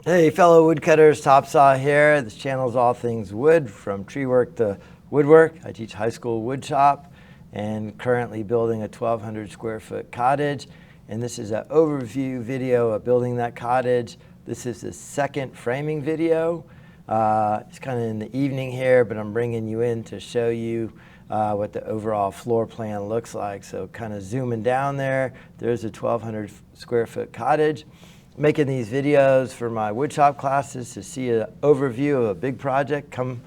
Hey fellow woodcutters, TopSaw here. This channel is all things wood, from tree work to woodwork. I teach high school wood shop and currently building a 1,200 square foot cottage. And this is an overview video of building that cottage. This is the second framing video. It's kind of in the evening here, but I'm bringing you in to show you what the overall floor plan looks like. So kind of zooming down there, there's a 1,200 square foot cottage. Making these videos for my woodshop classes to see an overview of a big project come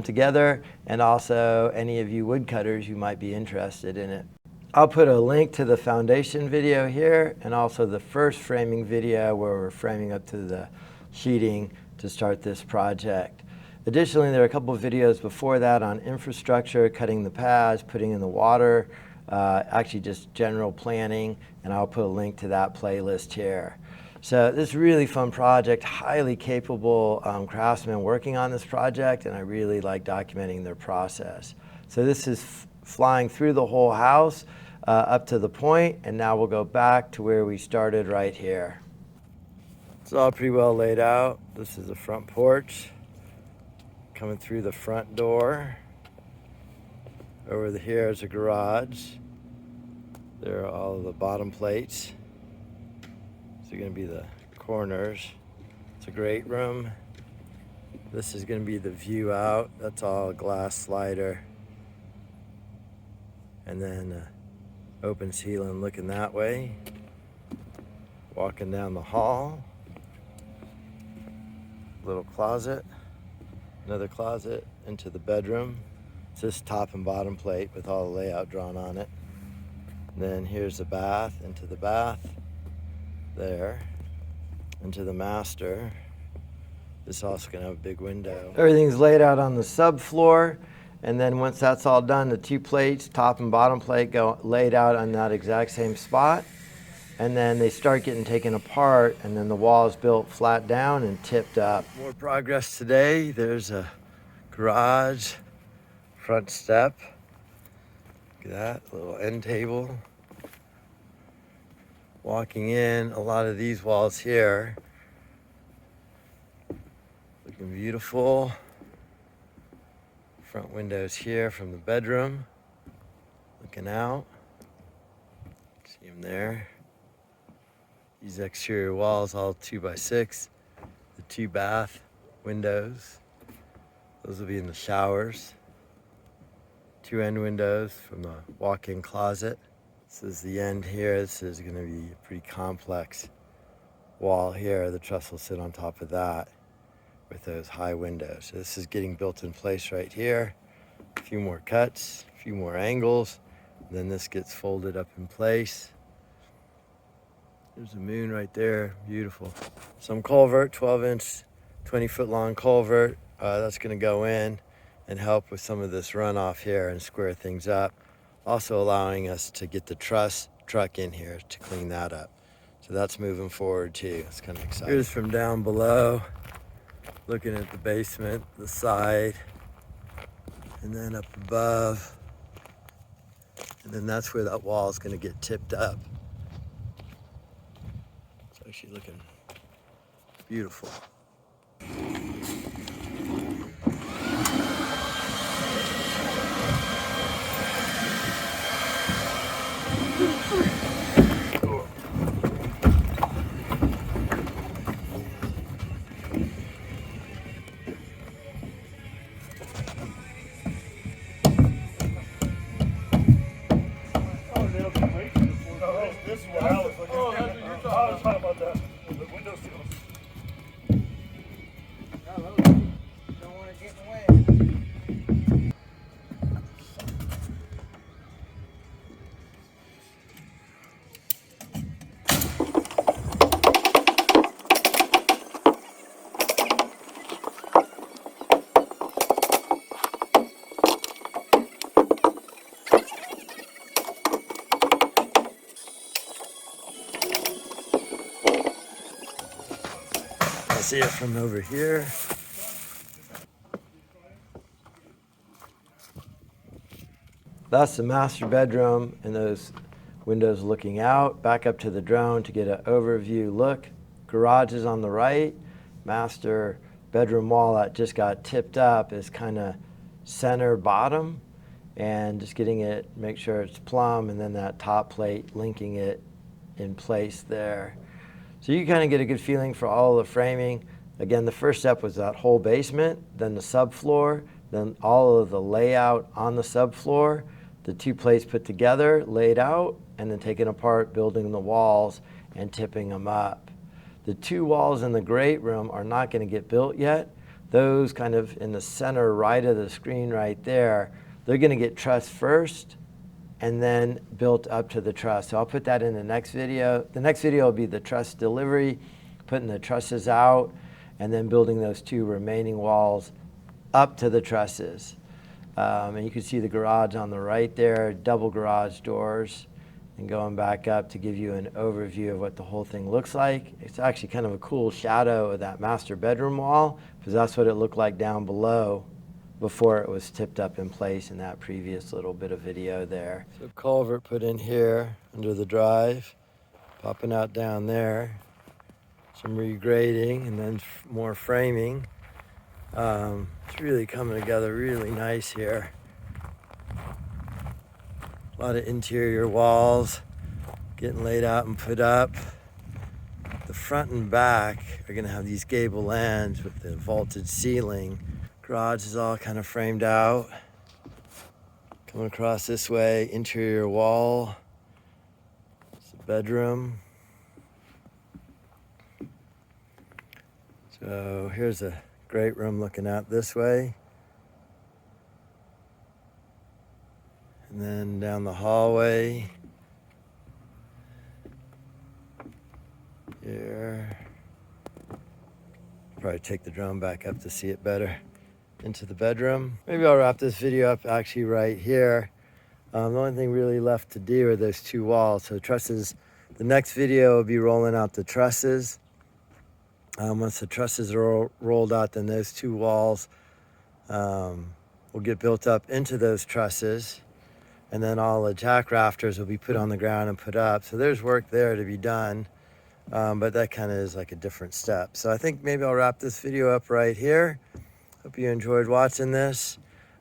together, and also any of you woodcutters who might be interested in it. I'll put a link to the foundation video here and also the first framing video where we're framing up to the sheeting to start this project. Additionally, there are a couple of videos before that on infrastructure, cutting the paths, putting in the water, actually just general planning, and I'll put a link to that playlist here. So this is a really fun project, highly capable craftsmen working on this project, and I really like documenting their process. So this is flying through the whole house up to the point, and now we'll go back to where we started right here. It's all pretty well laid out. This is the front porch, coming through the front door. Over here is a garage. There are all of the bottom plates. These are going to be the corners. It's a great room. This is going to be the view out. That's all a glass slider. And then open ceiling looking that way. Walking down the hall. Little closet. Another closet into the bedroom. It's just top and bottom plate with all the layout drawn on it. And then here's the bath, into the bath. There, into the master. This is also going to have a big window. Everything's laid out on the subfloor, and then once that's all done, the two plates, top and bottom plate, go laid out on that exact same spot, and then they start getting taken apart, and then the wall is built flat down and tipped up. More progress today. There's a garage, front step. Look at that, little end table. Walking in, a lot of these walls here, looking beautiful. Front windows here from the bedroom, looking out. See them there. These exterior walls, all 2x6. The 2 bath windows. Those will be in the showers. 2 end windows from the walk-in closet. This is the end here. This is going to be a pretty complex wall here. The truss will sit on top of that with those high windows. So this is getting built in place right here. A few more cuts, a few more angles. And then this gets folded up in place. There's the moon right there. Beautiful. Some culvert, 12-inch, 20-foot long culvert. That's going to go in and help with some of this runoff here and square things up. Also allowing us to get the truss truck in here to clean that up. So that's moving forward too. It's kind of exciting. Here's from down below, looking at the basement, the side, and then up above. And then that's where that wall is going to get tipped up. It's actually looking beautiful. This is what I was looking at. I was talking about the window sills. Don't want to get in the way. See it from over here. That's the master bedroom and those windows looking out. Back up to the drone to get an overview look. Garage is on the right, master bedroom wall that just got tipped up is kind of center bottom, and just getting it, make sure it's plumb, and then that top plate linking it in place there. So you kind of get a good feeling for all the framing. Again, the first step was that whole basement, then the subfloor, then all of the layout on the subfloor, the two plates put together, laid out, and then taken apart, building the walls and tipping them up. The two walls in the great room are not going to get built yet. Those kind of in the center right of the screen right there, they're going to get trussed first and then built up to the truss. So I'll put that in the next video. The next video will be the truss delivery, putting the trusses out, and then building those two remaining walls up to the trusses. And you can see the garage on the right there, double garage doors, and going back up to give you an overview of what the whole thing looks like. It's actually kind of a cool shadow of that master bedroom wall, because that's what it looked like down below before it was tipped up in place in that previous little bit of video there. So culvert put in here under the drive, popping out down there, some regrading, and then more framing. It's really coming together really nice here. A lot of interior walls getting laid out and put up. The front and back are going to have these gable ends with the vaulted ceiling. Garage is all kind of framed out. Coming across this way, interior wall. It's a bedroom. So here's a great room looking out this way. And then down the hallway. Here. Probably take the drone back up to see it better. Into the bedroom. Maybe I'll wrap this video up actually right here. The only thing really left to do are those two walls. So trusses, the next video will be rolling out the trusses. Once the trusses are rolled out, then those two walls will get built up into those trusses. And then all the jack rafters will be put on the ground and put up. So there's work there to be done. But that kind of is like a different step. So I think maybe I'll wrap this video up right here. Hope you enjoyed watching this.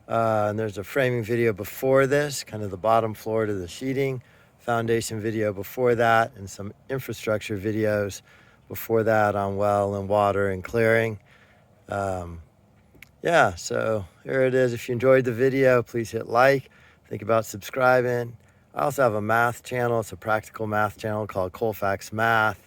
And there's a framing video before this, kind of the bottom floor to the sheeting, foundation video before that, and some infrastructure videos before that on well and water and clearing. Yeah, so here it is. If you enjoyed the video, please hit like. Think about subscribing. I also have a math channel. It's a practical math channel called Colfax Math.